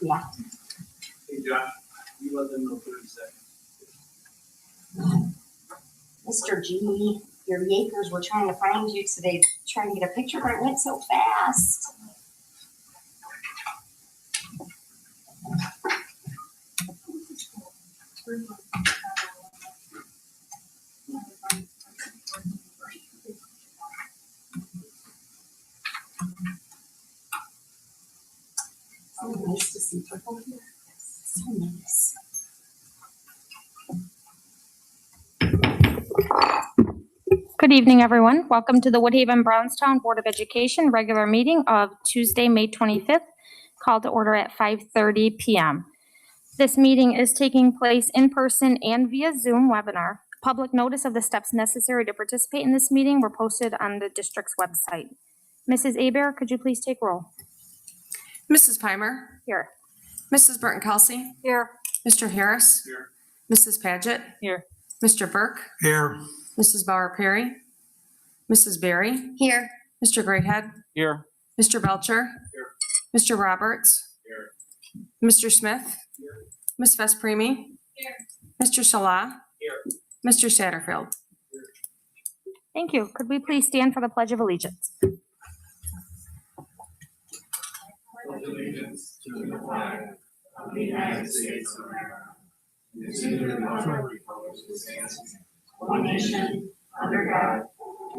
Yeah. Hey, Josh, you let them know 30 seconds. Mr. G, your Yakers were trying to find you today, trying to get a picture, but it went so fast. So nice to see people here. So nice. Good evening, everyone. Welcome to the Woodhaven Brownstown Board of Education regular meeting of Tuesday, May 25th, called to order at 5:30 p.m. This meeting is taking place in person and via Zoom webinar. Public notice of the steps necessary to participate in this meeting were posted on the district's website. Mrs. Aber, could you please take roll? Mrs. Pimer, Here. Mrs. Burton Kelsey, Here. Mr. Harris, Here. Mrs. Paget, Here. Mr. Burke, Here. Mrs. Bauer Perry, Mrs. Berry, Here. Mr. Greathead, Here. Mr. Belcher, Here. Mr. Roberts, Here. Mr. Smith, Here. Ms. Vespremi, Here. Mr. Salah, Here. Mr. Satterfield. Thank you. Could we please stand for the Pledge of Allegiance? Allegiance to the flag of the United States of America, and to the republic for which it stands, one nation, under God,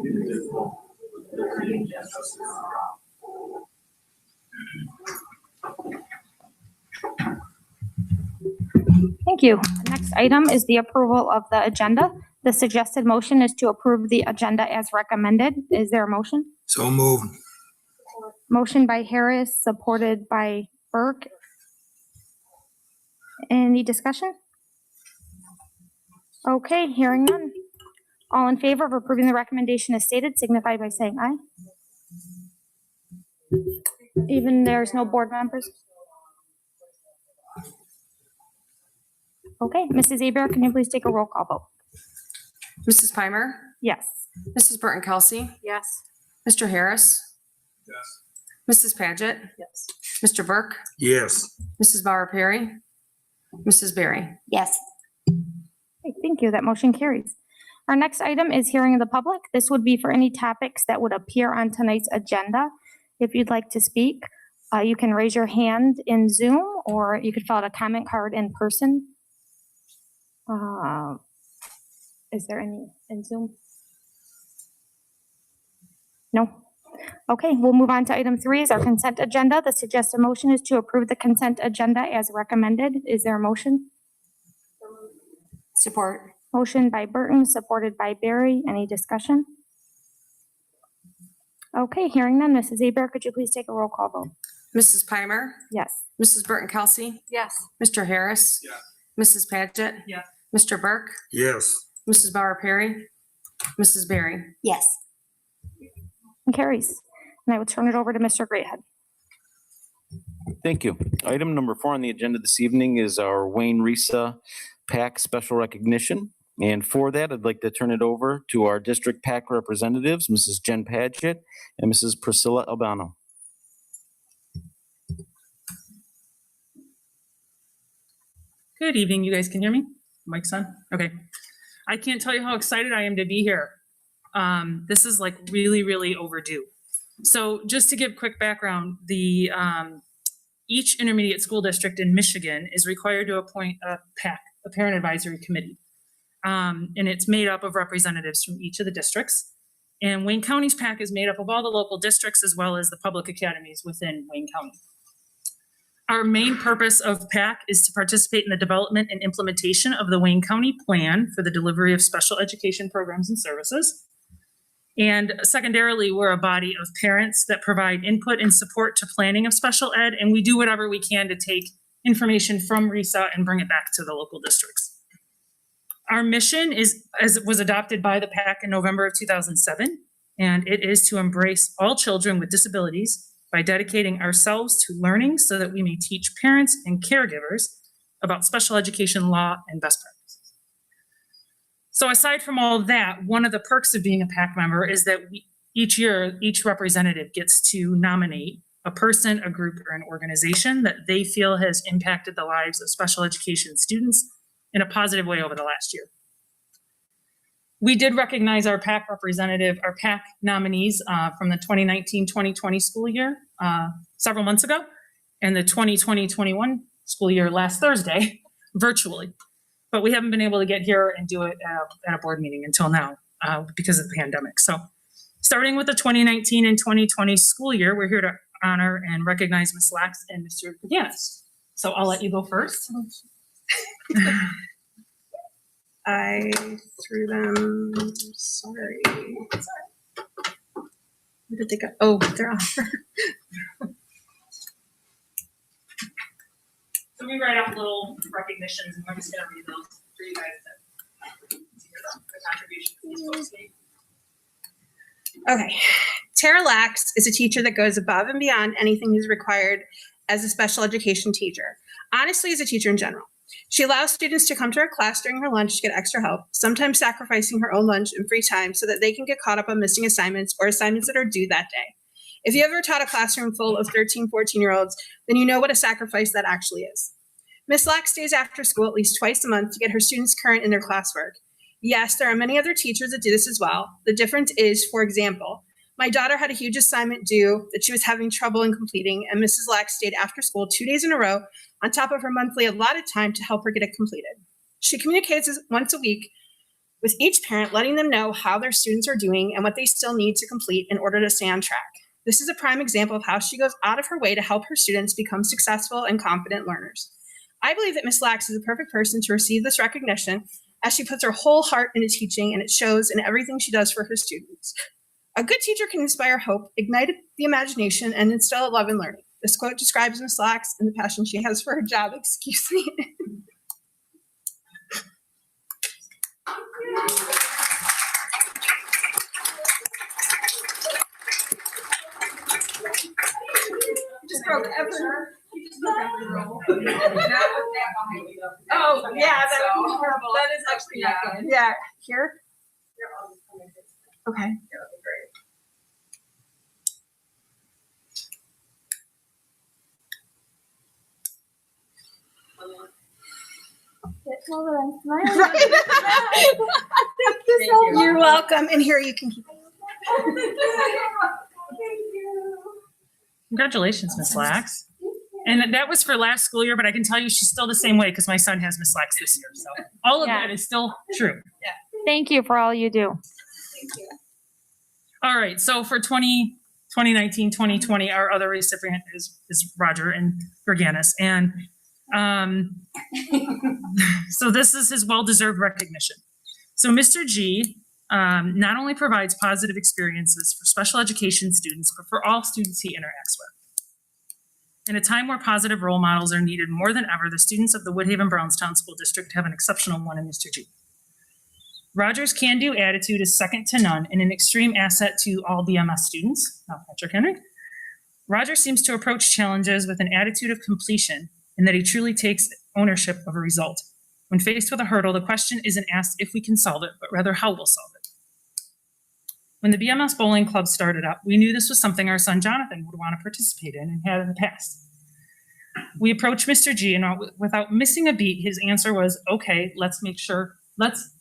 indivisible, with liberty and justice for all. Thank you. The next item is the approval of the agenda. The suggested motion is to approve the agenda as recommended. Is there a motion? So moved. Motion by Harris, supported by Burke. Any discussion? Okay, hearing none. All in favor of approving the recommendation as stated signify by saying aye. Even there's no board members? Okay, Mrs. Aber, can you please take a roll call vote? Mrs. Pimer, Yes. Mrs. Burton Kelsey, Yes. Mr. Harris, Yes. Mrs. Paget, Yes. Mr. Burke, Yes. Mrs. Bauer Perry, Mrs. Berry. Yes. Okay, thank you. That motion carries. Our next item is hearing of the public. This would be for any topics that would appear on tonight's agenda. If you'd like to speak, you can raise your hand in Zoom, or you could fill out a comment card in person. Is there any in Zoom? No? Okay, we'll move on to item 3 is our consent agenda. The suggested motion is to approve the consent agenda as recommended. Is there a motion? Support. Motion by Burton, supported by Barry. Any discussion? Okay, hearing none. Mrs. Aber, could you please take a roll call vote? Mrs. Pimer, Yes. Mrs. Burton Kelsey, Yes. Mr. Harris, Yes. Mrs. Paget, Yes. Mr. Burke, Yes. Mrs. Bauer Perry, Mrs. Berry. Yes. And carries. And I will turn it over to Mr. Greathead. Thank you. Item number 4 on the agenda this evening is our Wayne Risa PAC special recognition. And for that, I'd like to turn it over to our district PAC representatives, Mrs. Jen Paget and Mrs. Priscilla Albano. Good evening, you guys can hear me? Mic's on? Okay. I can't tell you how excited I am to be here. This is like really, really overdue. So just to give quick background, each intermediate school district in Michigan is required to appoint a PAC, a parent advisory committee. And it's made up of representatives from each of the districts. And Wayne County's PAC is made up of all the local districts as well as the public academies within Wayne County. Our main purpose of PAC is to participate in the development and implementation of the Wayne County Plan for the delivery of special education programs and services. And secondarily, we're a body of parents that provide input and support to planning of special ed, and we do whatever we can to take information from RISA and bring it back to the local districts. Our mission is, as it was adopted by the PAC in November of 2007, and it is to embrace all children with disabilities by dedicating ourselves to learning so that we may teach parents and caregivers about special education law and best practices. So aside from all that, one of the perks of being a PAC member is that each year, each representative gets to nominate a person, a group, or an organization that they feel has impacted the lives of special education students in a positive way over the last year. We did recognize our PAC our PAC nominees from the 2019-2020 school year several months ago, and the 2020-21 school year last Thursday, virtually. But we haven't been able to get here and do it at a board meeting until now because of the pandemic. So starting with the 2019 and 2020 school year, we're here to honor and recognize Ms. Lax and Mr. Giannis. So I'll let you go first. I threw them, sorry. Where did they go? Oh, they're off. So we write off little recognitions, and we're just gonna read those for you guys to see the contributions these folks made. Okay. Tara Lax is a teacher that goes above and beyond anything is required as a special education teacher. Honestly, as a teacher in general. She allows students to come to her class during her lunch to get extra help, sometimes sacrificing her own lunch and free time so that they can get caught up on missing assignments or assignments that are due that day. If you ever taught a classroom full of 13, 14-year-olds, then you know what a sacrifice that actually is. Ms. Lax stays after school at least twice a month to get her students current in their classwork. Yes, there are many other teachers that do this as well. The difference is, for example, my daughter had a huge assignment due that she was having trouble in completing, and Mrs. Lax stayed after school 2 days in a row on top of her monthly allotted time to help her get it completed. She communicates once a week with each parent, letting them know how their students are doing and what they still need to complete in order to stay on track. This is a prime example of how she goes out of her way to help her students become successful and confident learners. I believe that Ms. Lax is a perfect person to receive this recognition as she puts her whole heart into teaching, and it shows in everything she does for her students. A good teacher can inspire hope, ignite the imagination, and instill a love in learning. This quote describes Ms. Lax and the passion she has for her job. Excuse me. Just broke every. Oh, yeah, that would be horrible. That is actually not good. Yeah, here? Okay. You're welcome. And here you can keep it. Congratulations, Ms. Lax. And that was for last school year, but I can tell you she's still the same way because my son has Ms. Lax this year. So all of Yeah. that is still true. Thank you for all you do. Thank you. All right, so for 2019, 2020, our other recipient is Roger and Gerganis. And so this is his well-deserved recognition. So Mr. G not only provides positive experiences for special education students, but for all students he interacts with. In a time where positive role models are needed more than ever, the students of the Woodhaven-Brownstown School District have an exceptional one in Mr. G. Roger's can-do attitude is second to none and an extreme asset to all BMS students. Now, Patrick Henry. Roger seems to approach challenges with an attitude of completion and that he truly takes ownership of a result. When faced with a hurdle, the question isn't asked if we can solve it, but rather how we'll solve it. When the BMS Bowling Club started up, we knew this was something our son Jonathan would want to participate in and had in the past. We approached Mr. G and without missing a beat, his answer was, okay, let's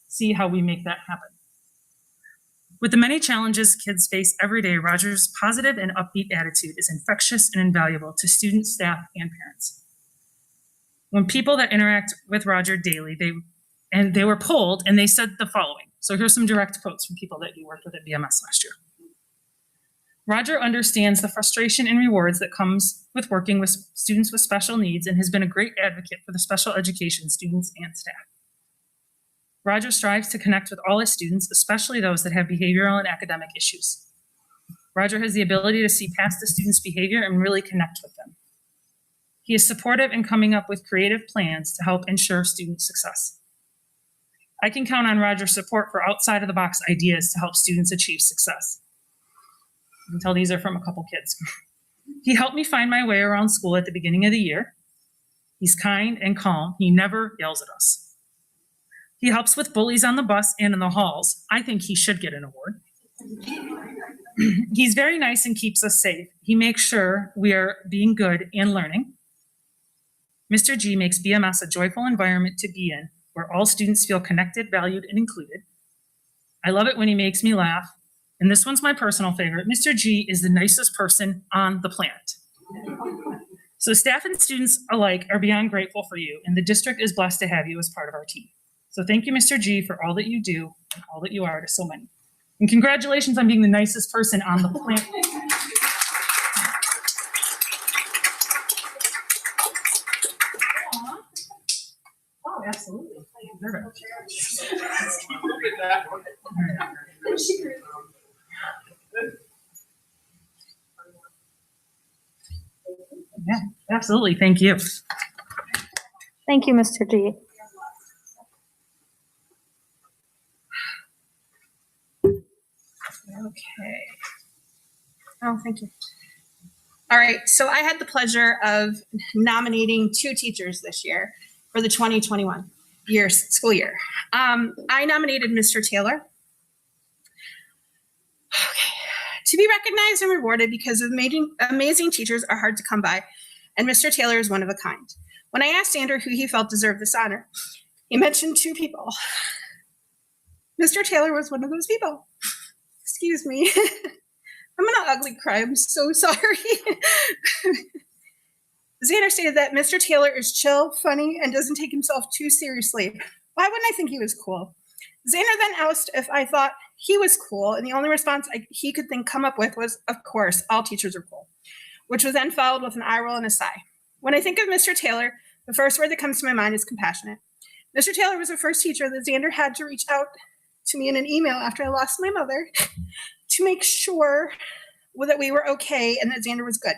see how we make that happen. With the many challenges kids face every day, Roger's positive and upbeat attitude is infectious and invaluable to students, staff, and parents. When people that interact with Roger daily, they were polled and they said the following. So here's some direct quotes from people that he worked with at BMS last year. Roger understands the frustration and rewards that comes with working with students with special needs and has been a great advocate for the special education students and staff. Roger strives to connect with all his students, especially those that have behavioral and academic issues. Roger has the ability to see past the students' behavior and really connect with them. He is supportive in coming up with creative plans to help ensure student success. I can count on Roger's support for outside-of-the-box ideas to help students achieve success. You can tell these are from a couple kids. He helped me find my way around school at the beginning of the year. He's kind and calm. He never yells at us. He helps with bullies on the bus and in the halls. I think he should get an award. He's very nice and keeps us safe. He makes sure we are being good and learning. Mr. G makes BMS a joyful environment to be in, where all students feel connected, valued, and included. I love it when he makes me laugh. And this one's my personal favorite. Mr. G is the nicest person on the planet. So staff and students alike are beyond grateful for you, and the district is blessed to have you as part of our team. So thank you, Mr. G, for all that you do and all that you are to so many. And congratulations on being the nicest person on the planet. Oh, absolutely. You deserve it. Yeah, absolutely. Thank you. Thank you, Mr. G. Okay. Oh, thank you. All right, so I had the pleasure of nominating 2 teachers this year for the 2021 school year. I nominated Mr. Taylor. Okay. To be recognized and rewarded because amazing teachers are hard to come by, and Mr. Taylor is one of a kind. When I asked Andrew who he felt deserved this honor, he mentioned 2 people. Mr. Taylor was one of those people. Excuse me. I'm gonna ugly cry. I'm so sorry. Xander stated that Mr. Taylor is chill, funny, and doesn't take himself too seriously. Why wouldn't I think he was cool? Xander then asked if I thought he was cool, and the only response he could come up with was, of course, all teachers are cool, which was then followed with an eye roll and a sigh. When I think of Mr. Taylor, the first word that comes to my mind is compassionate. Mr. Taylor was the first teacher that Xander had to reach out to me in an email after I lost my mother to make sure that we were okay and that Xander was good.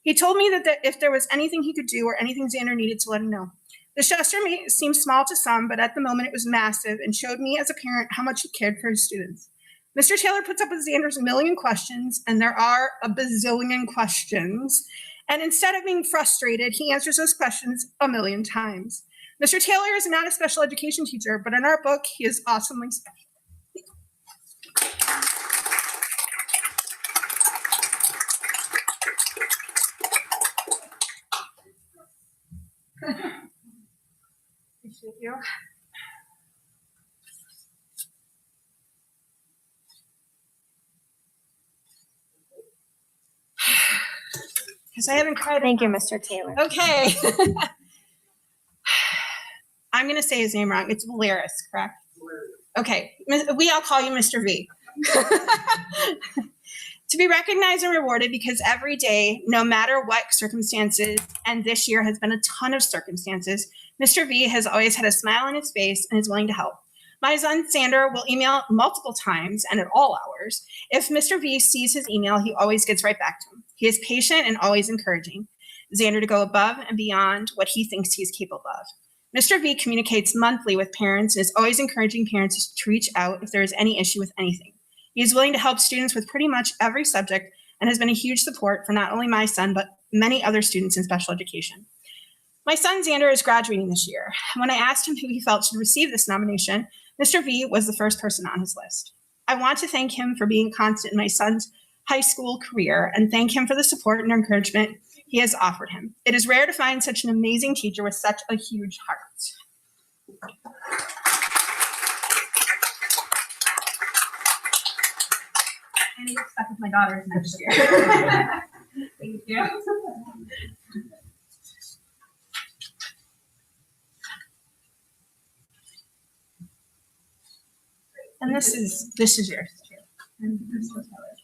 He told me that if there was anything he could do or anything Xander needed to let him know. The gesture may seem small to some, but at the moment it was massive and showed me as a parent how much he cared for his students. Mr. Taylor puts up with Xander's million questions, and there are a bazillion questions. And instead of being frustrated, he answers those questions a million times. Mr. Taylor is not a special education teacher, but in our book, he is awesomely special. Appreciate you. Because I haven't cried. Thank you, Mr. Taylor. Okay. I'm going to say his name wrong. It's Valeris, correct? Okay. We all call you Mr. V. To be recognized and rewarded because every day, no matter what circumstances, and this year has been a ton of circumstances, Mr. V has always had a smile on his face and is willing to help. My son, Sander, will email multiple times and at all hours. If Mr. V sees his email, he always gets right back to him. He is patient and always encouraging Xander to go above and beyond what he thinks he's capable of. Mr. V communicates monthly with parents and is always encouraging parents to reach out if there is any issue with anything. He is willing to help students with pretty much every subject and has been a huge support for not only my son, but many other students in special education. My son, Xander, is graduating this year. When I asked him who he felt should receive this nomination, Mr. V was the first person on his list. I want to thank him for being constant in my son's high school career and thank him for the support and encouragement he has offered him. It is rare to find such an amazing teacher with such a huge heart. And you're stuck with my daughters next year. Thank you. And this is yours too. And this was ours.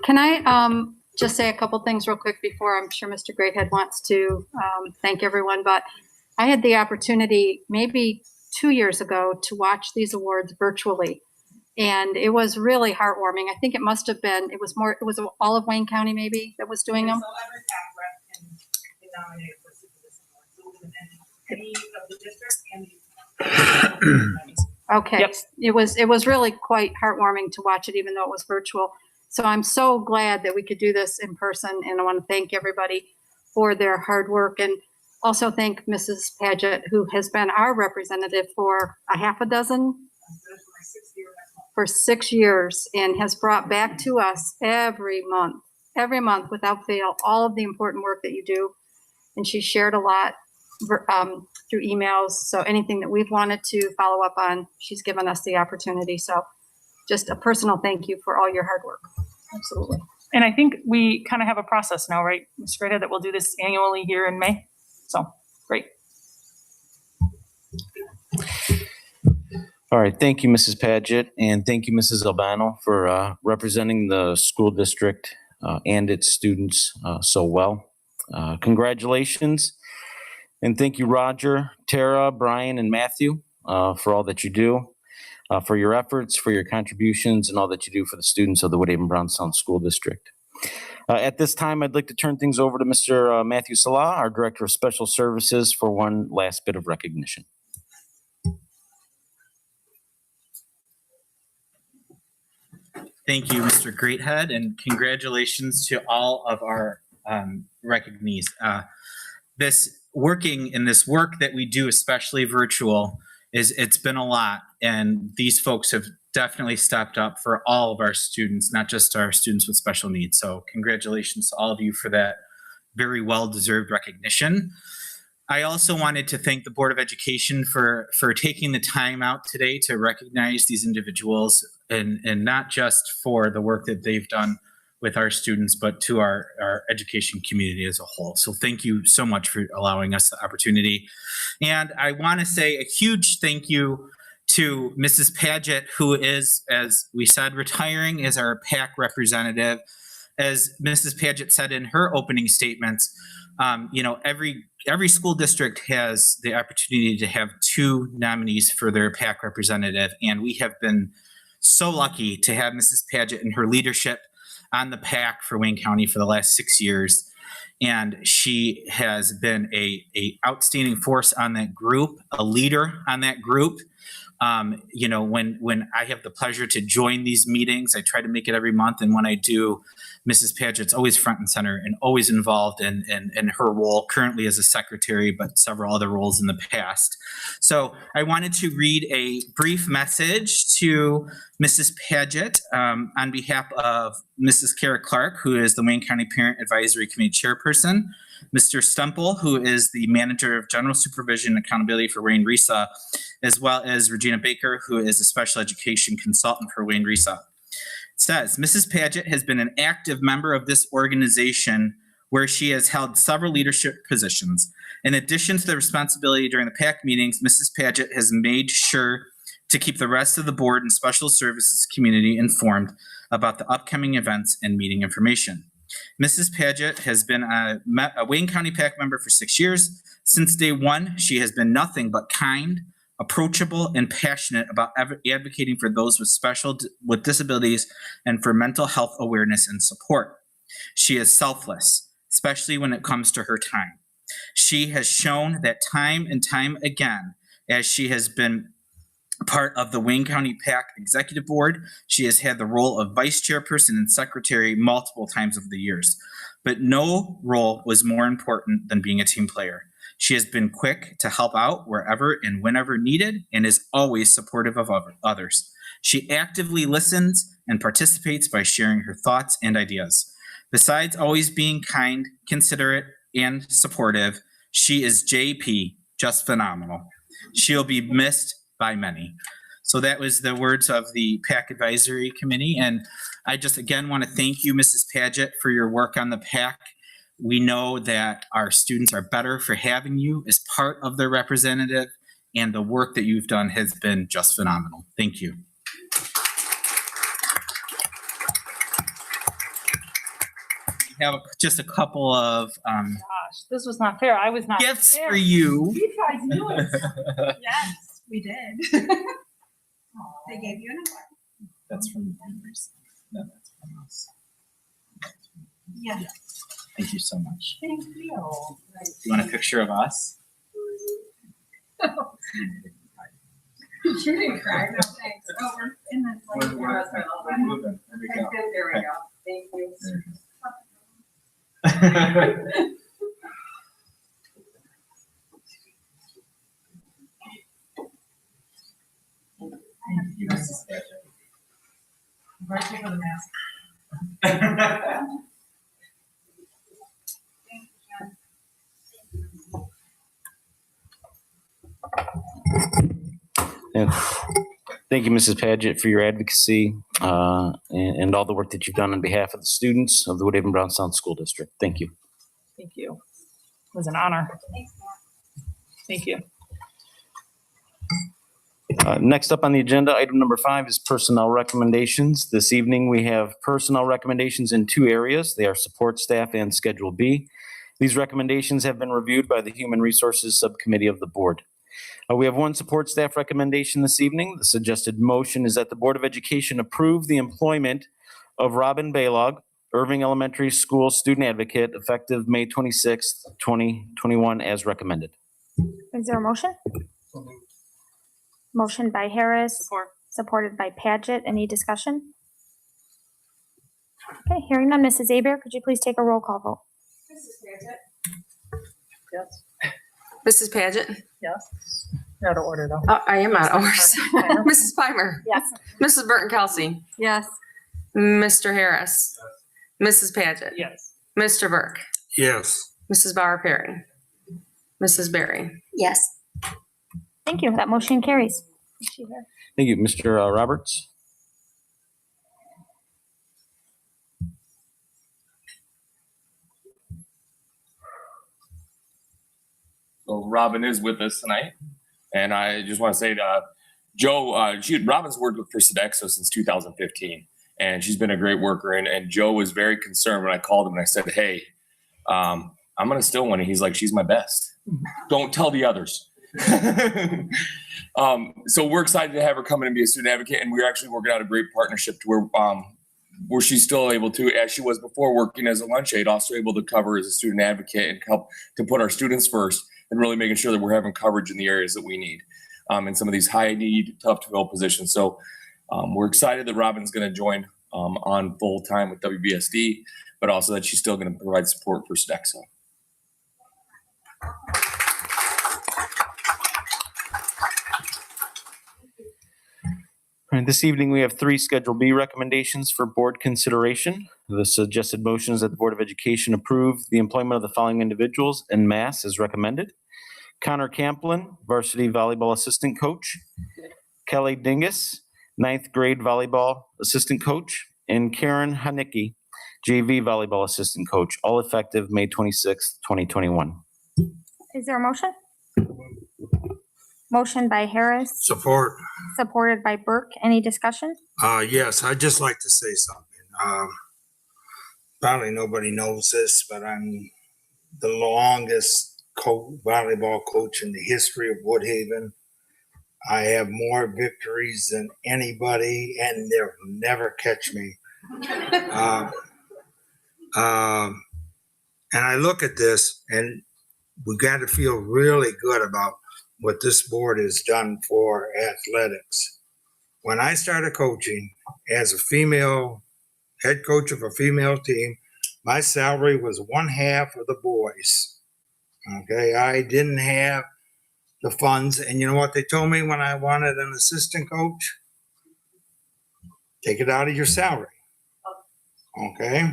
Can I just say a couple things real quick before I'm sure Mr. Greathead wants to thank everyone, but I had the opportunity maybe 2 years ago to watch these awards virtually. And it was really heartwarming. I think it must have been, it was all of Wayne County maybe that was doing them. So every TAC rep can be nominated for this award. So any of the districts and the Okay. Yep. It was really quite heartwarming to watch it, even though it was virtual. So I'm so glad that we could do this in person, and I want to thank everybody for their hard work, and also thank Mrs. Paget, who has been our representative for a half a dozen, for 6 years, and has brought back to us every month without fail, all of the important work that you do. And she shared a lot through emails. So anything that we've wanted to follow up on, she's given us the opportunity. So just a personal thank you for all your hard work. Absolutely. And I think we kind of have a process now, right, Ms. Greta, that we'll do this annually here in May. So, great. All right, thank you, Mrs. Paget, and thank you, Mrs. Albano, for representing the school district and its students so well. Congratulations, and thank you, Roger, Tara, Brian, and Matthew, for all that you do, for your efforts, for your contributions, and all that you do for the students of the Woodhaven-Brownstown School District. At this time, I'd like to turn things over to Mr. Matthew Salah, our Director of Special Services, for one last bit of recognition. Thank you, Mr. Greathead, and congratulations to all of our recognees. Working in this work that we do, especially virtual, it's been a lot, and these folks have definitely stepped up for all of our students, not just our students with special needs. So congratulations to all of you for that very well-deserved recognition. I also wanted to thank the Board of Education for taking the time out today to recognize these individuals, and not just for the work that they've done with our students, but to our education community as a whole. So thank you so much for allowing us the opportunity. And I want to say a huge thank you to Mrs. Paget, who is, as we said, retiring as our PAC representative. As Mrs. Paget said in her opening statements, every school district has the opportunity to have 2 nominees for their PAC representative, and we have been so lucky to have Mrs. Paget and her leadership on the PAC for Wayne County for the last 6 years. And she has been a outstanding force on that group, a leader on that group. When I have the pleasure to join these meetings, I try to make it every month. And when I do, Mrs. Paget's always front and center and always involved in her role currently as a secretary, but several other roles in the past. So I wanted to read a brief message to Mrs. Paget on behalf of Mrs. Kara Clark, who is the Wayne County Parent Advisory Committee Chairperson, Mr. Stemple, who is the Manager of General Supervision and Accountability for Wayne RESA, as well as Regina Baker, who is a Special Education Consultant for Wayne RESA. It says, Mrs. Paget has been an active member of this organization where she has held several leadership positions. In addition to the responsibility during the PAC meetings, Mrs. Paget has made sure to keep the rest of the board and special services community informed about the upcoming events and meeting information. Mrs. Paget has been a Wayne County PAC member for 6 years. Since day one, she has been nothing but kind, approachable, and passionate about advocating for those with disabilities and for mental health awareness and support. She is selfless, especially when it comes to her time. She has shown that time and time again, as she has been part of the Wayne County PAC Executive Board. She has had the role of vice chairperson and secretary multiple times over the years, but no role was more important than being a team player. She has been quick to help out wherever and whenever needed and is always supportive of others. She actively listens and participates by sharing her thoughts and ideas. Besides always being kind, considerate, and supportive, she is JP, just phenomenal. She'll be missed by many. So that was the words of the PAC Advisory Committee. And I just again want to thank you, Mrs. Paget, for your work on the PAC. We know that our students are better for having you as part of their representative, and the work that you've done has been just phenomenal. Thank you. We have just a couple of Gosh, this was not fair. I was not gifts fair. for you. You guys knew it. Yes, we did. They gave you an award. That's from the members. No, that's from us. Yeah. Thank you so much. Thank you. You want a picture of us? She didn't cry. No, thanks. Oh, we're in the. There we go. There we go. Right, take off the mask. And thank you, Mrs. Paget, for your advocacy and all the work that you've done on behalf of the students of the Woodhaven Brownstown School District. Thank you. Thank you. It was an honor. Thank you. Next up on the agenda, item number 5 is personnel recommendations. This evening, we have personnel recommendations in 2 areas. They are support staff and Schedule B. These recommendations have been reviewed by the Human Resources Subcommittee of the Board. We have 1 support staff recommendation this evening. The suggested motion is that the Board of Education approve the employment of Robin Baylog, Irving Elementary School Student Advocate, effective May 26th, 2021, as recommended. Is there a motion? Motion by Harris, supported by Paget. Any discussion? Okay, hearing none. Mrs. Aber, could you please take a roll call vote? Yes. Mrs. Paget? Yes. Out of order though. I am out of order. Mrs. Pimer? Yes. Mrs. Burton Kelsey? Yes. Mr. Harris? Mrs. Paget? Yes. Mr. Burke? Yes. Mrs. Bauer Perry? Mrs. Berry? Yes. Thank you. That motion carries. Thank you. Mr. Roberts? So Robin is with us tonight, and I just want to say to Joe, Robin's worked for Sodexo since 2015, and she's been a great worker. And Joe was very concerned when I called him and I said, "Hey, I'm gonna steal one," and he's like, "She's my best. Don't tell the others." So we're excited to have her come in and be a student advocate, and we're actually working out a great partnership to where she's still able to, as she was before working as a lunch aide, also able to cover as a student advocate and help to put our students first and really making sure that we're having coverage in the areas that we need in some of these high need, tough to fill positions. So we're excited that Robin's going to join on full time with WBSD, but also that she's still going to provide support for Sodexo. All right, this evening, we have 3 Schedule B recommendations for board consideration. The suggested motion is that the Board of Education approve the employment of the following individuals en masse as recommended. Connor Camplin, varsity volleyball assistant coach. Kelly Dingus, 9th grade volleyball assistant coach. And Karen Hanicki, JV volleyball assistant coach, all effective May 26th, 2021. Is there a motion? Motion by Harris, Support. supported by Burke. Any discussion? Yes, I'd just like to say something. Probably nobody knows this, but I'm the longest volleyball coach in the history of Woodhaven. I have more victories than anybody, and they'll never catch me. And I look at this, and we got to feel really good about what this board has done for athletics. When I started coaching as a female head coach of a female team, my salary was 1/2 of the boys. Okay, I didn't have the funds. And you know what they told me when I wanted an assistant coach? Take it out of your salary. Okay,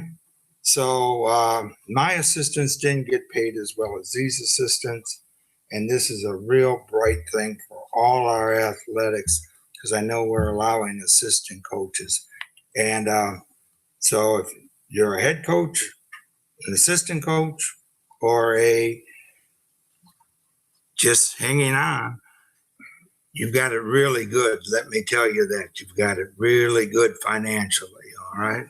so my assistants didn't get paid as well as these assistants. And this is a real bright thing for all our athletics, because I know we're allowing assistant coaches. And so if you're a head coach, an assistant coach, or a just hanging on, you've got it really good. Let me tell you that you've got it really good financially, all right?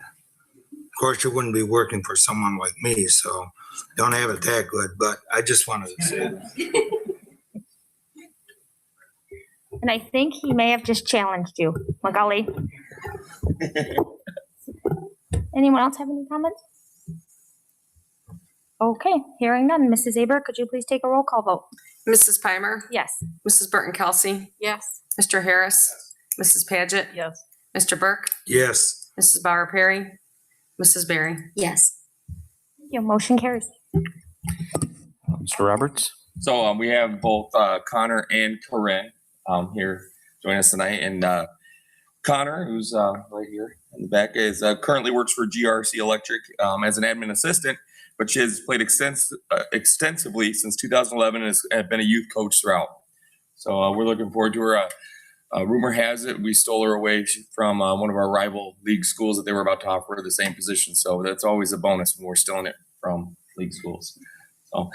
Of course, you wouldn't be working for someone like me, so don't have it that good, but I just wanted to say that. And I think he may have just challenged you, Magali. Anyone else have any comments? Okay, hearing none. Mrs. Aber, could you please take a roll call vote? Mrs. Pimer? Yes. Mrs. Burton Kelsey? Yes. Mr. Harris? Mrs. Paget? Yes. Mr. Burke? Yes. Mrs. Bauer Perry? Mrs. Berry. Yes. Your motion carries. Mr. Roberts? So we have both Connor and Corinne here joining us tonight. And Connor, who's right here in the back, is currently works for GRC Electric as an admin assistant, but she has played extensively since 2011 and has been a youth coach throughout. So we're looking forward to her. Rumor has it we stole her away from one of our rival league schools that they were about to offer her the same position. So that's always a bonus when we're stealing it from league schools. So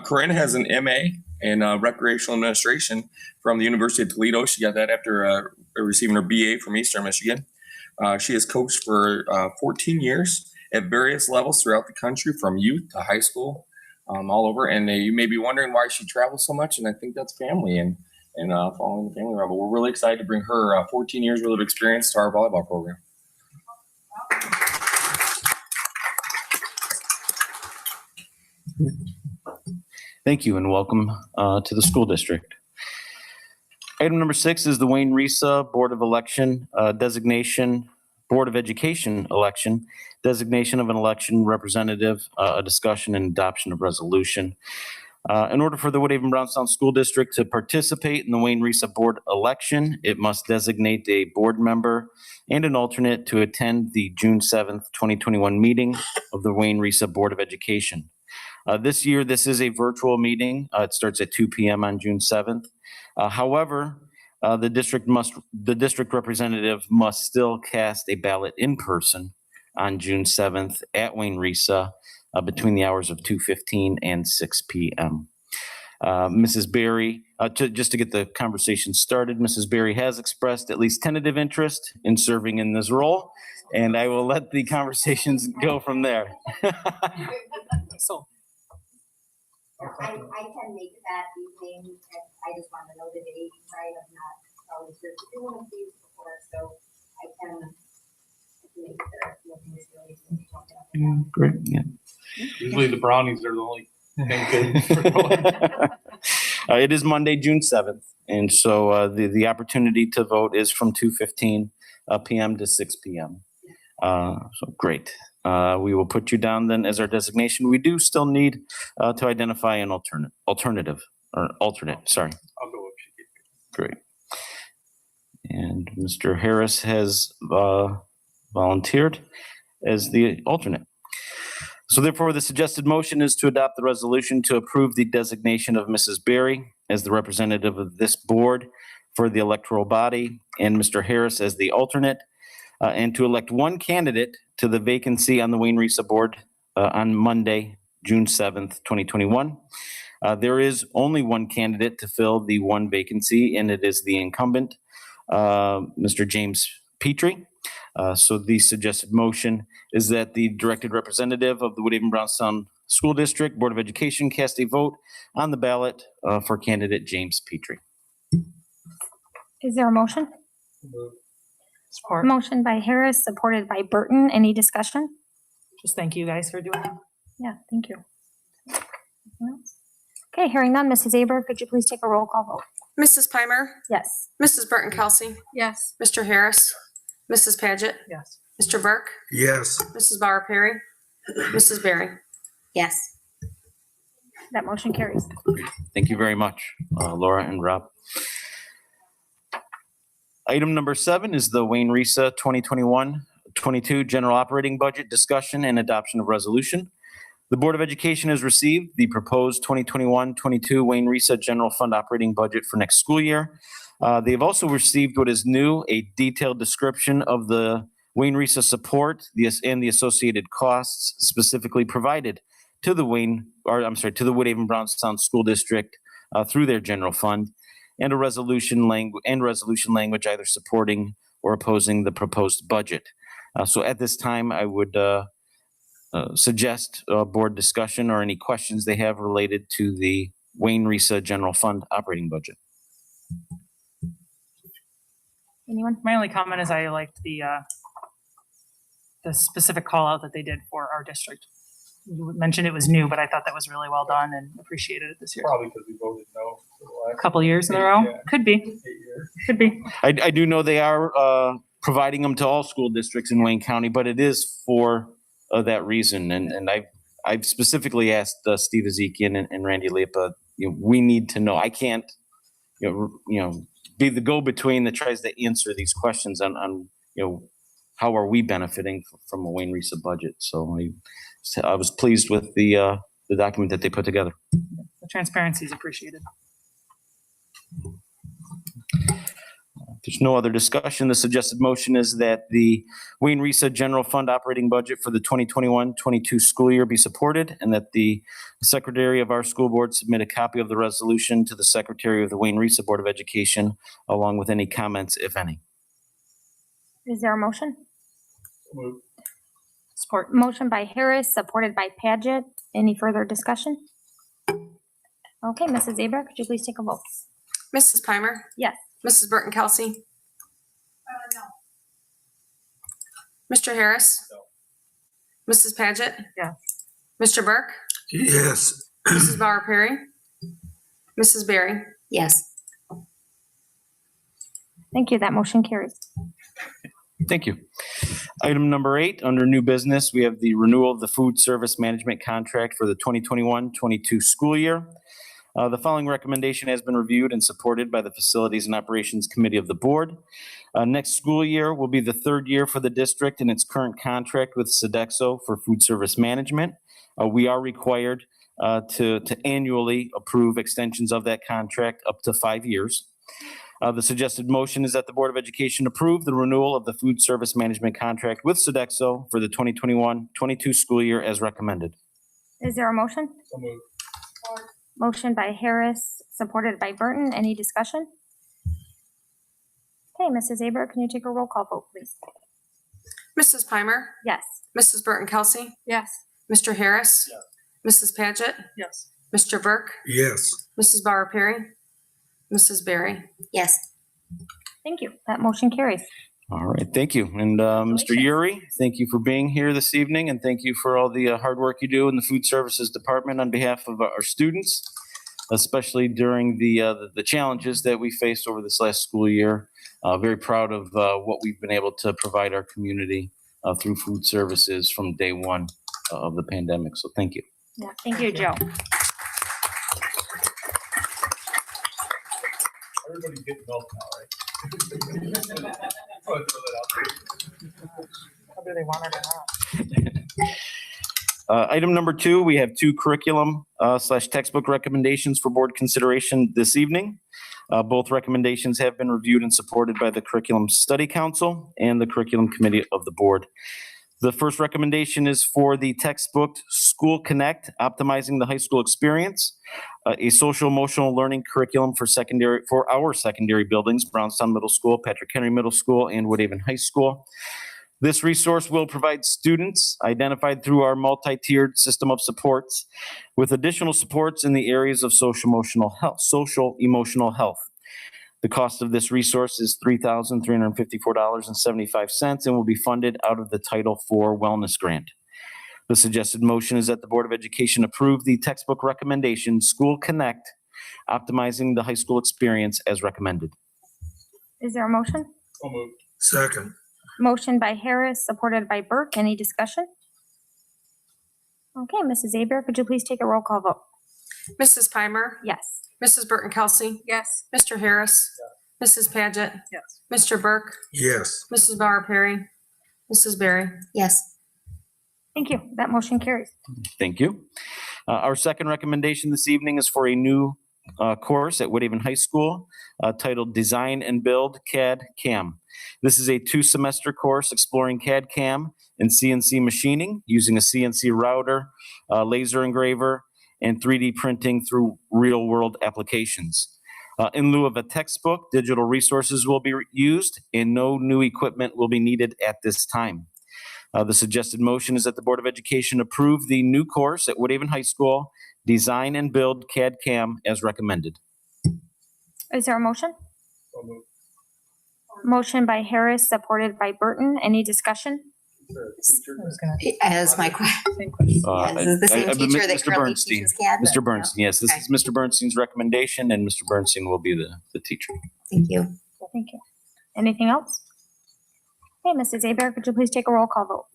Corinne has an MA in recreational administration from the University of Toledo. She got that after receiving her BA from Eastern Michigan. She has coached for 14 years at various levels throughout the country, from youth to high school, all over. And you may be wondering why she travels so much, and I think that's family and following the family around. But we're really excited to bring her 14 years worth of experience to our volleyball program. Thank you and welcome to the school district. Item number 6 is the Wayne Risa Board of Election designation, Board of Education election, designation of an election representative, a discussion and adoption of resolution. In order for the Woodhaven Brownstown School District to participate in the Wayne Risa Board election, it must designate a board member and an alternate to attend the June 7th, 2021 meeting of the Wayne Risa Board of Education. This year, this is a virtual meeting. It starts at 2 p.m. on June 7th. However, the district representative must still cast a ballot in person on June 7th at Wayne Risa between the hours of 2:15 and 6 p.m. Mrs. Berry, just to get the conversation started, Mrs. Berry has expressed at least tentative interest in serving in this role, and I will let the conversations go from there. So, I can make that evening, and I just want to know the date, right? I'm not always here to do one of these before, so I can make the nothing is really Great, yeah. Usually the brownies are the only thing. It is Monday, June 7th, and so the opportunity to vote is from 2:15 p.m. to 6 p.m. So great. We will put you down then as our designation. We do still need to identify an alternate. Sorry. I'll go if she gets it. Great. And Mr. Harris has volunteered as the alternate. So therefore, the suggested motion is to adopt the resolution to approve the designation of Mrs. Berry as the representative of this board for the electoral body and Mr. Harris as the alternate, and to elect one candidate to the vacancy on the Wayne Risa board on Monday, June 7th, 2021. There is only one candidate to fill the one vacancy, and it is the incumbent, Mr. James Petrie. So the suggested motion is that the directed representative of the Woodhaven Brownstown School District Board of Education cast a vote on the ballot for candidate James Petrie. Is there a motion? support. Motion by Harris, supported by Burton. Any discussion? Just thank you guys for doing it. Yeah, thank you. Anything else? Okay, hearing none. Mrs. Aber, could you please take a roll call vote? Mrs. Pimer, Yes. Mrs. Burton Kelsey, Yes. Mr. Harris, Mrs. Paget, Yes. Mr. Burke, Yes. Mrs. Bauer Perry, Mrs. Berry. Yes. That motion carries. Thank you very much, Laura and Rob. Item number 7 is the Wayne Risa 2021-22 General Operating Budget Discussion and Adoption of Resolution. The Board of Education has received the proposed 2021-22 Wayne Risa General Fund Operating Budget for next school year. They've also received what is new, a detailed description of the Wayne Risa support and the associated costs specifically provided to the Woodhaven Brownstown School District through their general fund, and a resolution language either supporting or opposing the proposed budget. So at this time, I would suggest board discussion or any questions they have related to the Wayne Risa General Fund operating budget. Anyone? My only comment is I liked the specific call out that they did for our district. you mentioned it was new, but I thought that was really well done and appreciated it this year. Probably because we voted no for the A last couple years in a row. Yeah. Could be, 8 years. could be. I do know they are providing them to all school districts in Wayne County, but it is for that reason. And I've specifically asked Steve Ezekian and Randy Lepa, we need to know. I can't, be the go-between that tries to answer these questions on how are we benefiting from a Wayne Risa budget. So I was pleased with the document that they put together. The transparency is appreciated. If there's no other discussion, the suggested motion is that the Wayne Risa General Fund operating budget for the 2021-22 school year be supported, and that the secretary of our school board submit a copy of the resolution to the secretary of the Wayne Risa Board of Education, along with any comments, if any. Is there a motion? Move. Support. Motion by Harris, supported by Paget. Any further discussion? Okay, Mrs. Aber, could you please take a vote? Mrs. Pimer? Yes. Mrs. Burton Kelsey? No. Mr. Harris? No. Mrs. Paget? Yes. Mr. Burke? Yes. Mrs. Bauer Perry? Mrs. Berry? Yes. Thank you. That motion carries. Thank you. Item number 8, under new business, we have the renewal of the food service management contract for the 2021-22 school year. The following recommendation has been reviewed and supported by the Facilities and Operations Committee of the Board. Next school year will be the 3rd year for the district in its current contract with Sodexo for food service management. We are required to annually approve extensions of that contract up to 5 years. The suggested motion is that the Board of Education approve the renewal of the food service management contract with Sodexo for the 2021-22 school year as recommended. Is there a motion? So moved. Motion by Harris, supported by Burton. Any discussion? Okay, Mrs. Aber, can you take a roll call vote, please? Mrs. Pimer? Yes. Mrs. Burton Kelsey? Yes. Mr. Harris? Yes. Mrs. Paget? Yes. Mr. Burke? Yes. Mrs. Bauer Perry? Mrs. Berry? Yes. Thank you. That motion carries. All right, thank you. And Mr. Uri, thank you for being here this evening, and thank you for all the hard work you do in the Food Services Department on behalf of our students, especially during the challenges that we faced over this last school year. Very proud of what we've been able to provide our community through food services from day one of the pandemic. So thank you. Yeah, thank you, Joe. Everybody's getting milk now, right? Whether they want it or not. Item number 2, we have 2 curriculum / textbook recommendations for board consideration this evening. Both recommendations have been reviewed and supported by the Curriculum Study Council and the Curriculum Committee of the board. The first recommendation is for the textbook School Connect, Optimizing the High School Experience, a social emotional learning curriculum for our secondary buildings, Brownstown Middle School, Patrick Henry Middle School, and Woodhaven High School. This resource will provide students identified through our multi-tiered system of supports with additional supports in the areas of social emotional health. The cost of this resource is $3,354.75 and will be funded out of the Title IV Wellness Grant. The suggested motion is that the Board of Education approve the textbook recommendation, School Connect, Optimizing the High School Experience as recommended. Is there a motion? So moved. Second. Motion by Harris, supported by Burke. Any discussion? Okay, Mrs. Aber, could you please take a roll call vote? Mrs. Pimer? Yes. Mrs. Burton Kelsey? Yes. Mr. Harris? Mrs. Paget? Yes. Mr. Burke? Yes. Mrs. Bauer Perry? Mrs. Berry? Yes. Thank you. That motion carries. Thank you. Our second recommendation this evening is for a new course at Woodhaven High School titled Design and Build CAD/CAM. This is a 2-semester course exploring CAD/CAM and CNC machining using a CNC router, laser engraver, and 3D printing through real-world applications. In lieu of a textbook, digital resources will be used and no new equipment will be needed at this time. The suggested motion is that the Board of Education approve the new course at Woodhaven High School, Design and Build CAD/CAM as recommended. Is there a motion? So moved. Motion by Harris, supported by Burton. Any discussion? As my question. Yes, is the same teacher that Mr. currently Bernstein. teaches CAD? Mr. Bernstein, yes, this Okay. is Mr. Bernstein's recommendation, and Mr. Bernstein will be the teacher. Thank you. Thank you. Anything else? Okay, Mrs. Abear, could you please take a roll call vote?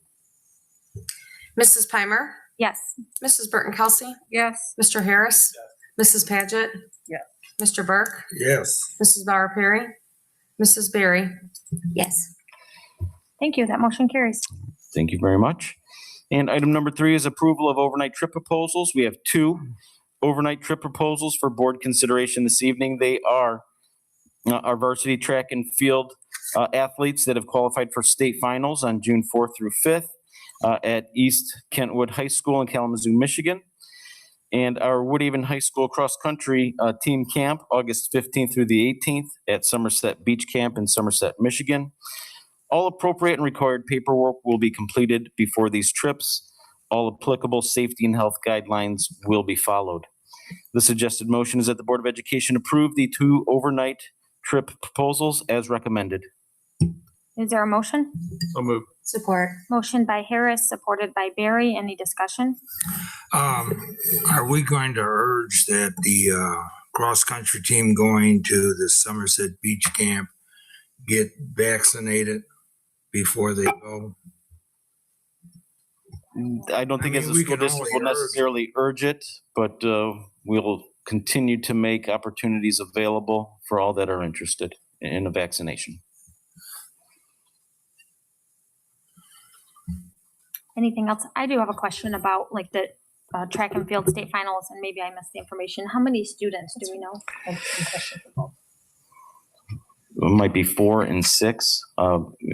Mrs. Pimer, Yes. Mrs. Burton Kelsey, Yes. Mr. Harris, Mrs. Paget. Yes. Mr. Burke, Yes. Mrs. Bauer Perry, Mrs. Berry. Yes. Thank you. That motion carries. Thank you very much. And item number 3 is approval of overnight trip proposals. We have 2 overnight trip proposals for board consideration this evening. They are our varsity track and field athletes that have qualified for state finals on June 4th through 5th at East Kentwood High School in Kalamazoo, Michigan. And our Woodhaven High School cross-country team camp, August 15th through the 18th at Somerset Beach Camp in Somerset, Michigan. All appropriate and required paperwork will be completed before these trips. All applicable safety and health guidelines will be followed. The suggested motion is that the Board of Education approve the 2 overnight trip proposals as recommended. Is there a motion? So moved. Support. Motion by Harris, supported by Barry. Any discussion? Are we going to urge that the cross-country team going to the Somerset Beach Camp get vaccinated before they go? I don't think I as mean, a we school can district only will urge. necessarily urge it, but we'll continue to make opportunities available for all that are interested in a vaccination. Anything else? I do have a question about like the track and field state finals, and maybe I missed the information. How many students do we know? It might be 4 and 6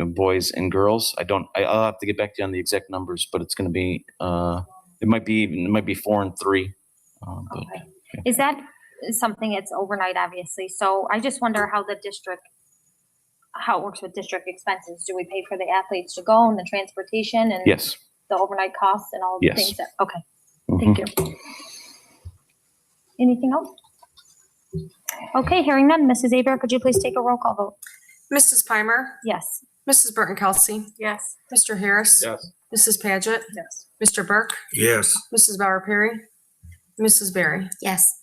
boys and girls. I'll have to get back to you on the exact numbers, but it's going to be it might be 4 and 3. But Okay. Is that something, it's overnight, obviously, so I just wonder how it works with district expenses. Do we pay for the athletes to go and the transportation and yes. the overnight costs and all the Yes. things that, okay, Mhm. thank you. Anything else? Okay, hearing none. Mrs. Aber, could you please take a roll call vote? Mrs. Pimer, Yes. Mrs. Burton Kelsey, Yes. Mr. Harris. Yes. Mrs. Paget, Yes. Mr. Burke, Yes. Mrs. Bauer Perry, Mrs. Berry. Yes.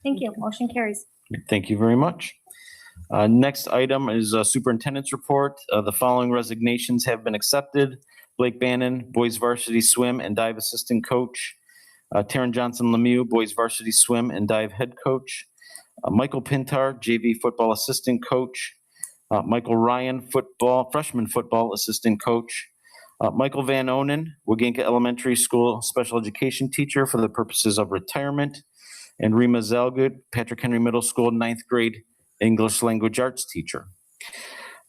Thank you. Motion carries. Thank you very much. Next item is superintendent's report. The following resignations have been accepted. Blake Bannon, boys varsity swim and dive assistant coach. Taryn Johnson Lemieux, boys varsity swim and dive head coach. Michael Pintar, JV football assistant coach. Michael Ryan, freshman football assistant coach. Michael Van Onen, Waginka Elementary School special education teacher for the purposes of retirement. And Rima Zelgood, Patrick Henry Middle School 9th grade English language arts teacher.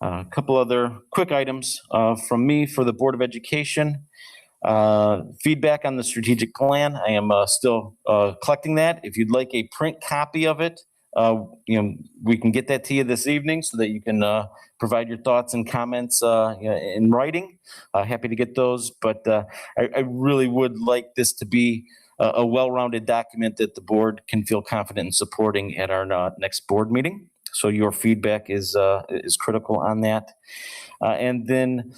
A couple other quick items from me for the Board of Education. Feedback on the strategic plan. I am still collecting that. If you'd like a print copy of it, we can get that to you this evening so that you can provide your thoughts and comments in writing. Happy to get those, but I really would like this to be a well-rounded document that the board can feel confident in supporting at our next board meeting. So your feedback is critical on that. And then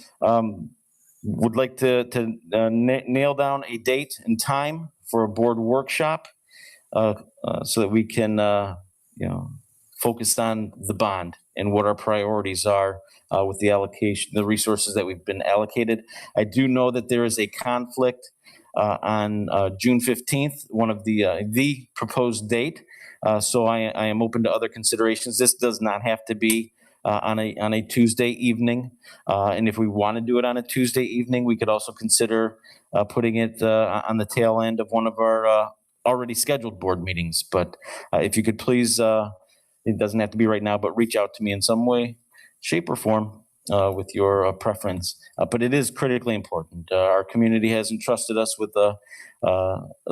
would like to nail down a date and time for a board workshop so that we can focus on the bond and what our priorities are with the allocation, the resources that we've been allocated. I do know that there is a conflict on June 15th, one of the proposed date. So I am open to other considerations. This does not have to be on a Tuesday evening. And if we want to do it on a Tuesday evening, we could also consider putting it on the tail end of one of our already scheduled board meetings. But if you could please, it doesn't have to be right now, but reach out to me in some way, shape, or form with your preference. But it is critically important. Our community has entrusted us with a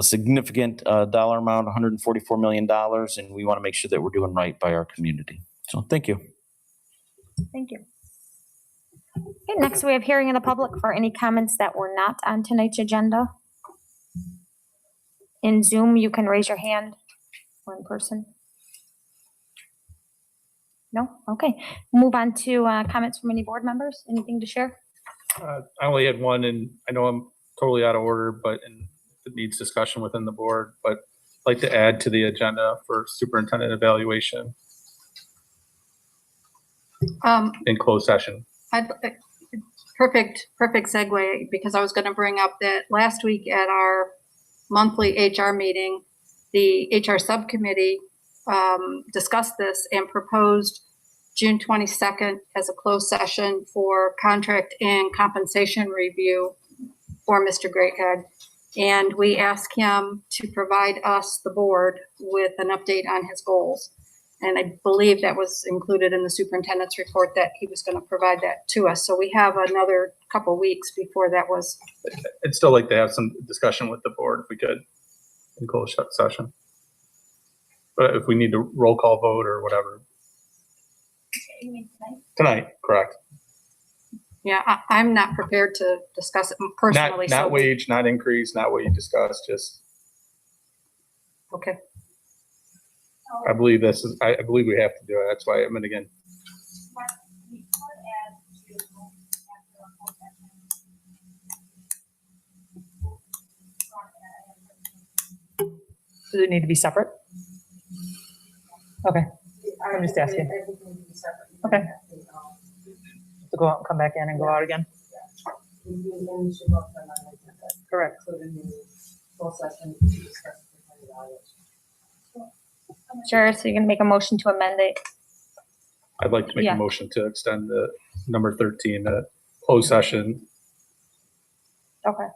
significant dollar amount, $144 million, and we want to make sure that we're doing right by our community. So thank you. Thank you. Okay, next we have hearing in the public for any comments that were not on tonight's agenda. In Zoom, you can raise your hand, or in person. No? Okay. Move on to comments from any board members. Anything to share? I only had one, and I know I'm totally out of order, but and it needs discussion within the board, but I'd like to add to the agenda for superintendent evaluation in closed session. Perfect segue, because I was going to bring up that last week at our monthly HR meeting, the HR subcommittee discussed this and proposed June 22nd as a closed session for contract and compensation review for Mr. Greathead. And we asked him to provide us, the board, with an update on his goals. And I believe that was included in the superintendent's report that he was going to provide that to us. So we have another couple weeks before that was. I'd still like to have some discussion with the board if we could in closed session. But if we need to roll call vote or whatever. Tonight, correct. Yeah, I'm not prepared to discuss it personally. Not wage, not increase, not what you discussed, just. Okay. I believe I believe we have to do it. That's why I'm in again. Does it need to be separate? Okay, I'm just asking. Okay. To go out and come back in and go out again? Correct. Sure, so you're gonna make a motion to amend it. I'd like to make Yeah. a motion to extend the number 13, closed session. Okay.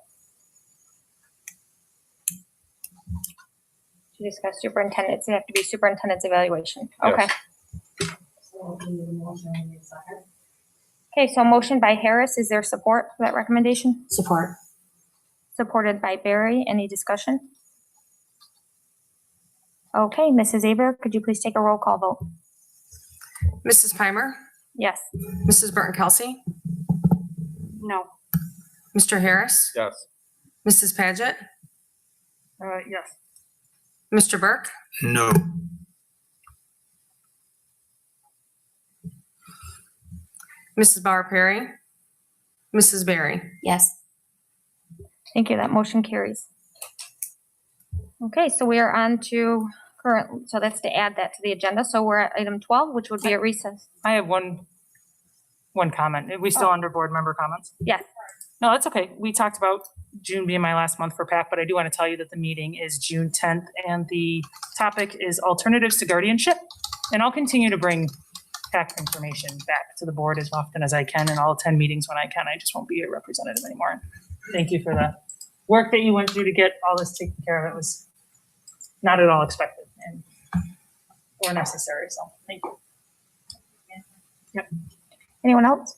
To discuss superintendent's, it have to be superintendent's evaluation. Okay. Yes. Okay, so motion by Harris. Is there support for that recommendation? Support. Supported by Barry. Any discussion? Okay, Mrs. Aber, could you please take a roll call vote? Mrs. Pimer, Yes. Mrs. Burton Kelsey, No. Mr. Harris, Yes. Mrs. Paget, Yes. Mr. Burke, No. Mrs. Bauer Perry, Mrs. Berry. Yes. Thank you. That motion carries. Okay, so we are on to current, so that's to add that to the agenda. So we're at item 12, which would be a recess. I have one comment. Are we still under board member comments? Yes. No, that's okay. We talked about June being my last month for PAC, but I do want to tell you that the meeting is June 10th and the topic is alternatives to guardianship. And I'll continue to bring PAC information back to the board as often as I can, and I'll attend meetings when I can. I just won't be a representative anymore. Thank you for the work that you went through to get all this taken care of. It was not at all expected and or necessary, so thank you. Yep. Anyone else?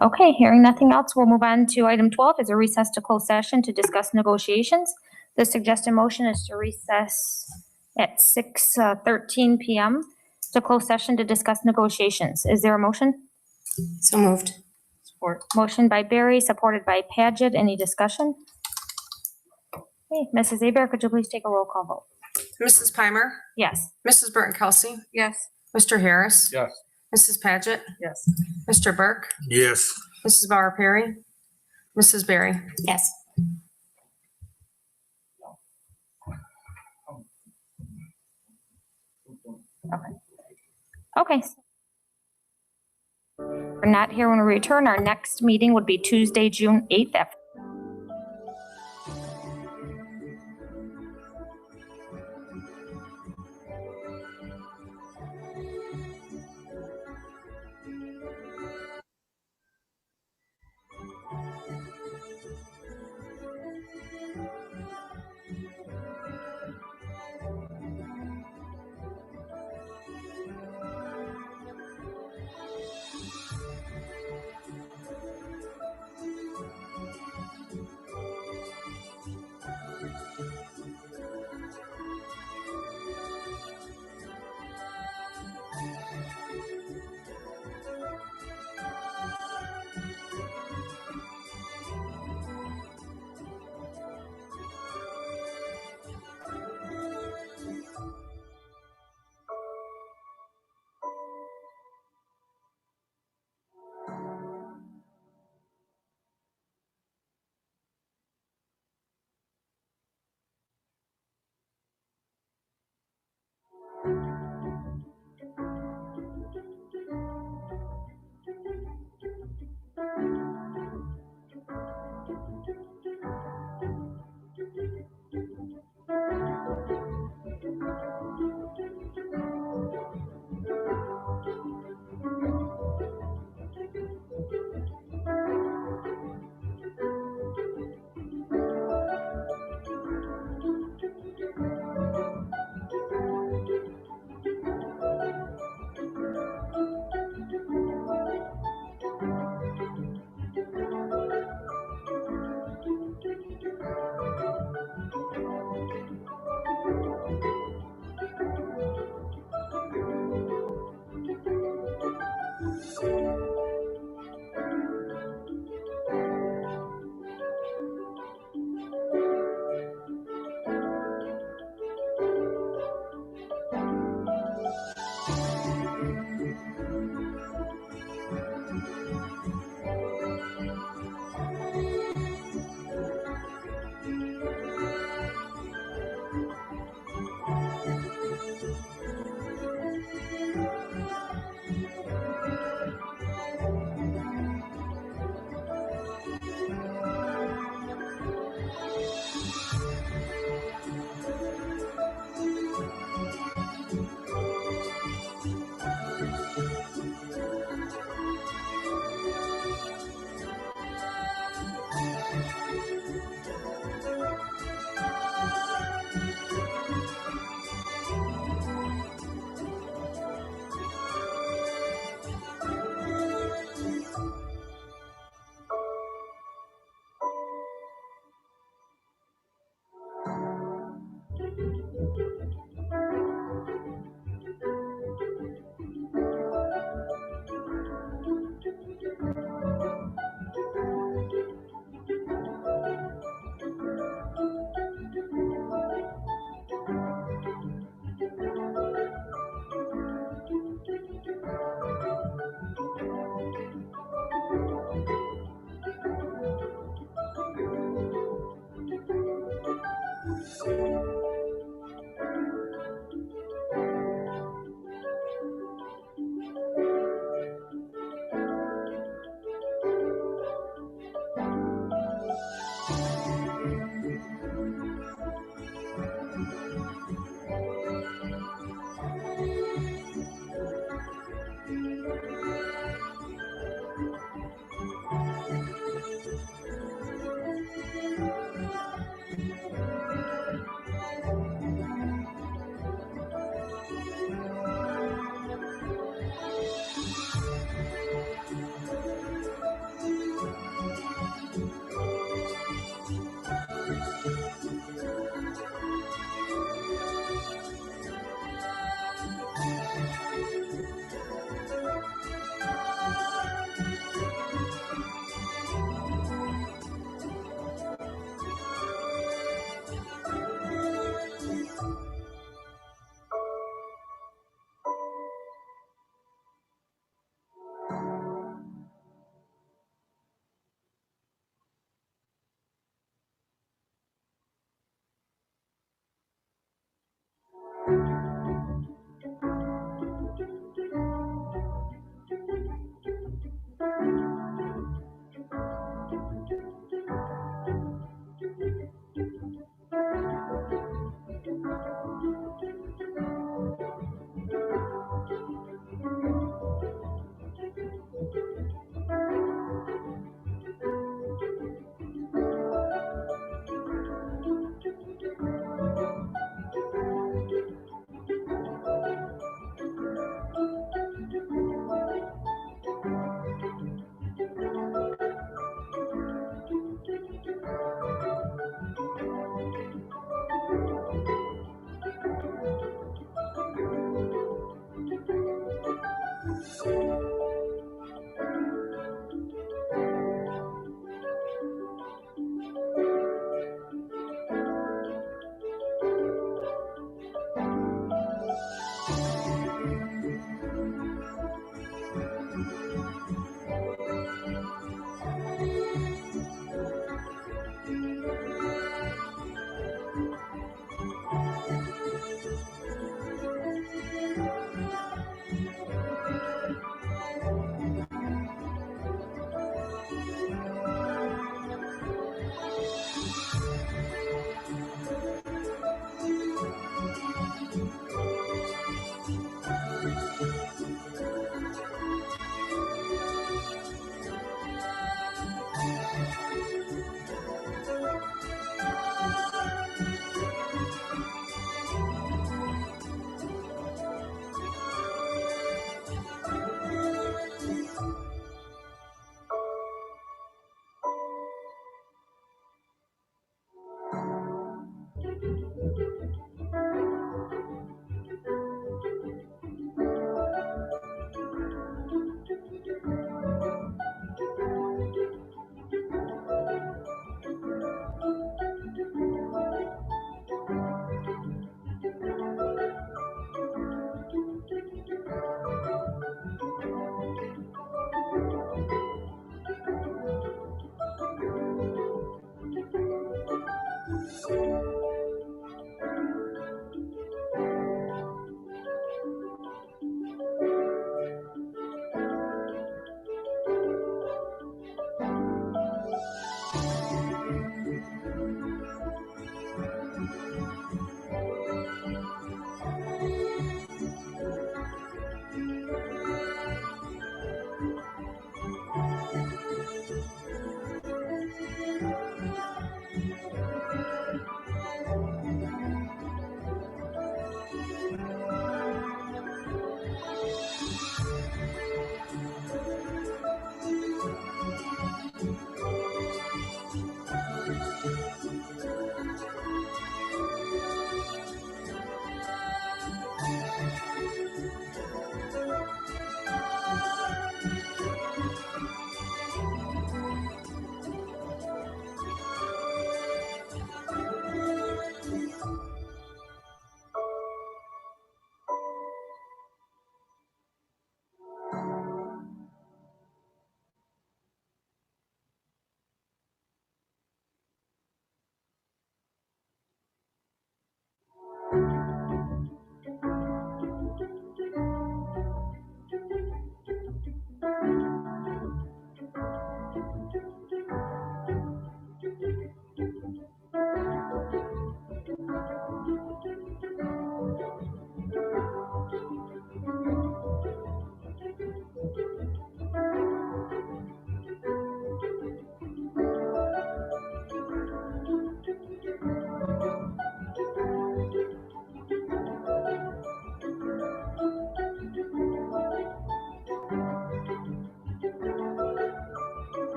Okay, hearing nothing else, we'll move on to item 12 is a recess to closed session to discuss negotiations. The suggested motion is to recess at 6:13 p.m. to closed session to discuss negotiations. Is there a motion? So moved. Support. Motion by Barry, supported by Paget. Any discussion? Okay, Mrs. Aber, could you please take a roll call vote? Mrs. Pimer, Yes. Mrs. Burton Kelsey, Yes. Mr. Harris, Yes. Mrs. Paget, Yes. Mr. Burke, Yes. Mrs. Bauer Perry, Mrs. Berry. Yes. Okay. We're not here when we return. Our next meeting would be Tuesday, June 8th at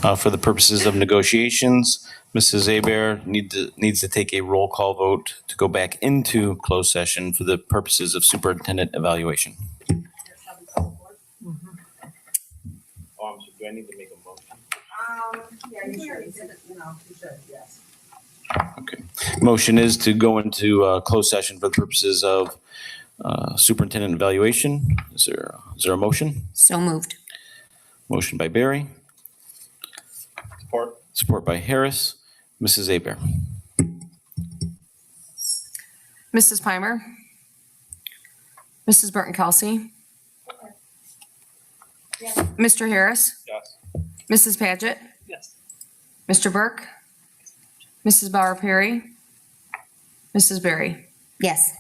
For the purposes of negotiations, Mrs. Abear needs to take a roll call vote to go back into closed session for the purposes of superintendent evaluation. Do I need to make a motion? Yeah, you should, you should, yes. Okay. Motion is to go into closed session for the purposes of superintendent evaluation. Is there a motion? So moved. Motion by Barry. Support by Harris. Mrs. Abear. Mrs. Pimer, Mrs. Burton Kelsey, Mr. Harris, Yes. Mrs. Paget, Yes. Mr. Burke, Mrs. Bauer Perry, Mrs. Berry. Yes.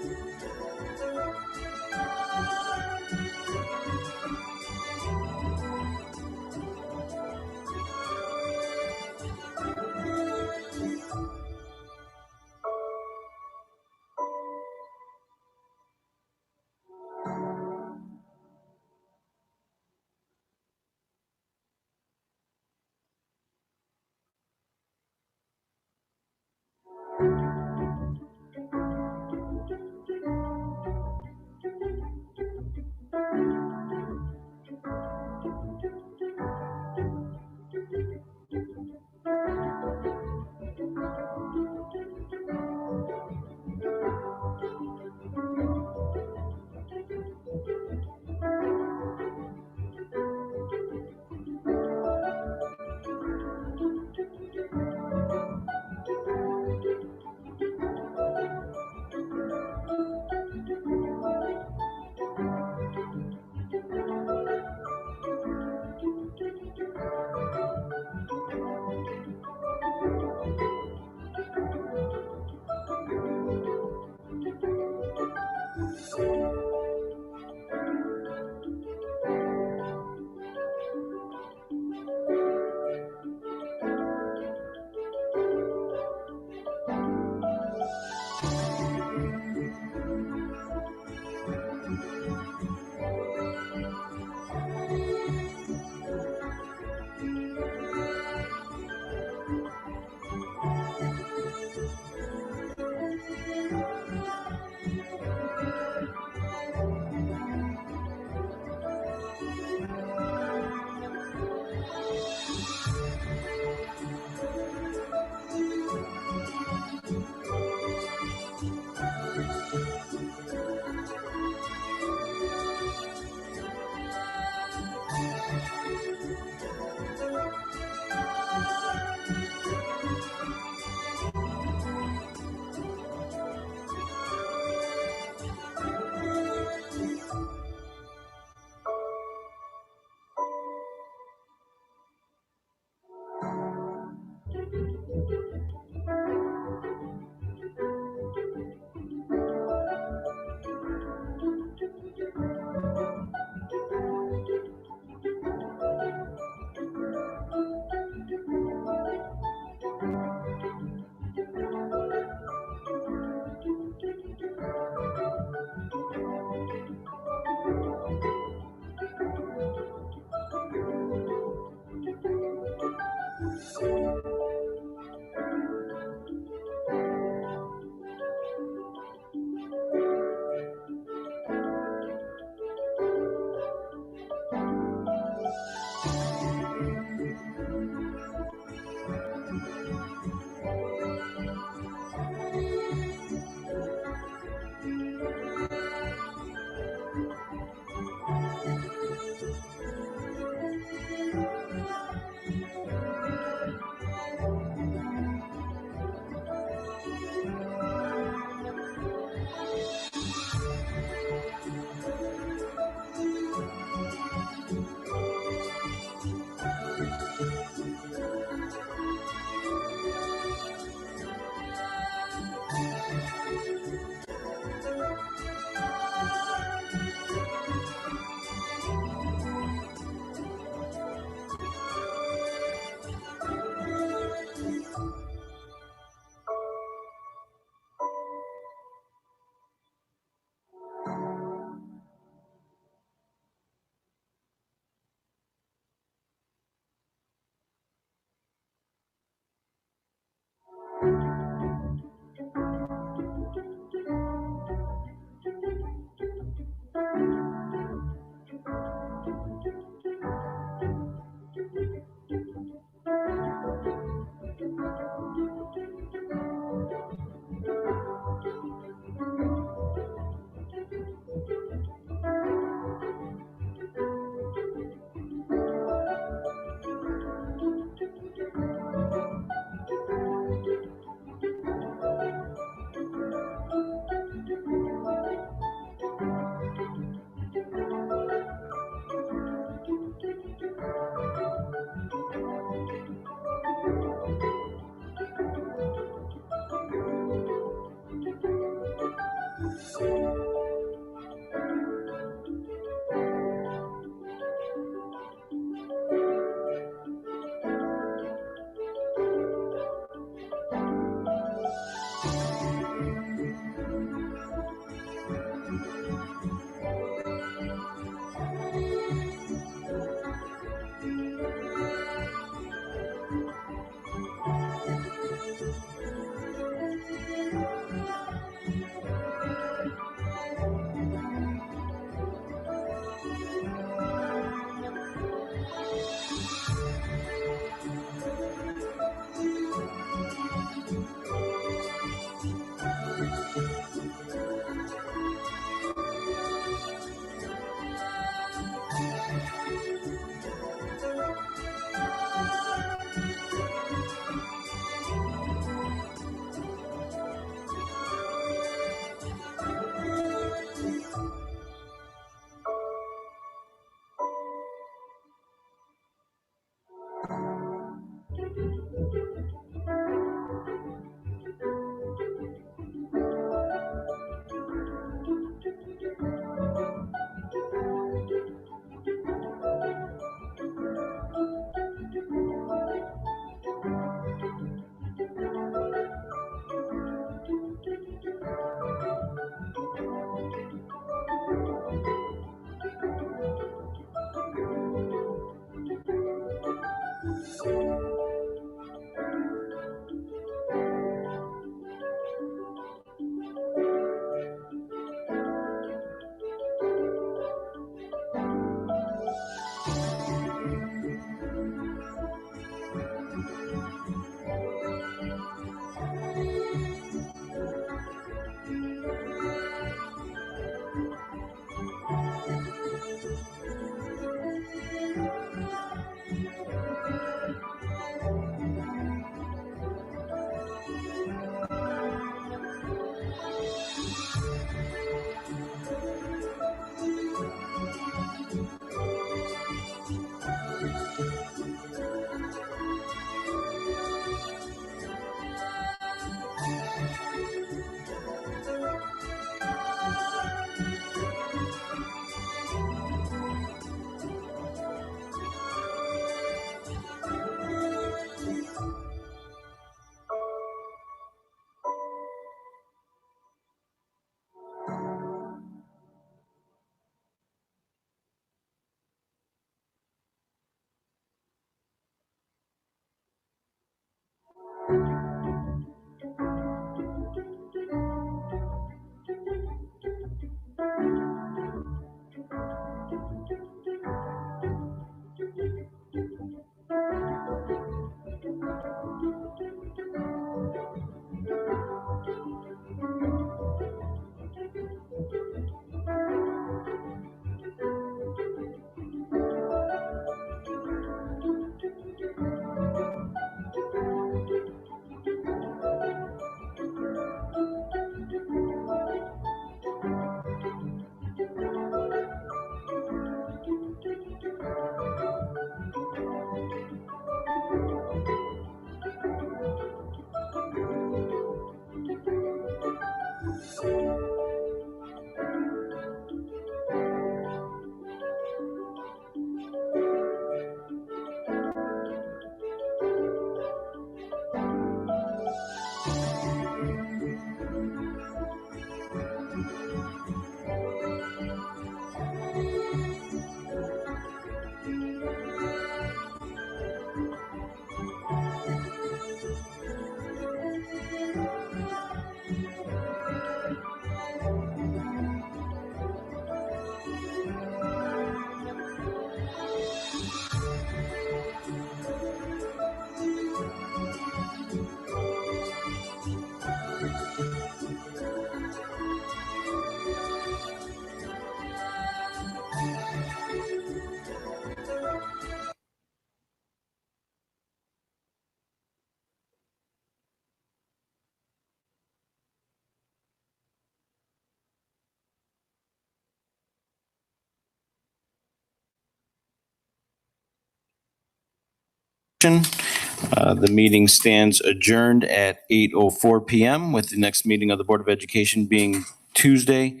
The meeting stands adjourned at 8:04 PM with the next meeting of the Board of Education being Tuesday,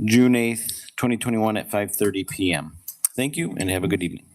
June 8th, 2021 at 5:30 PM. Thank you and have a good evening.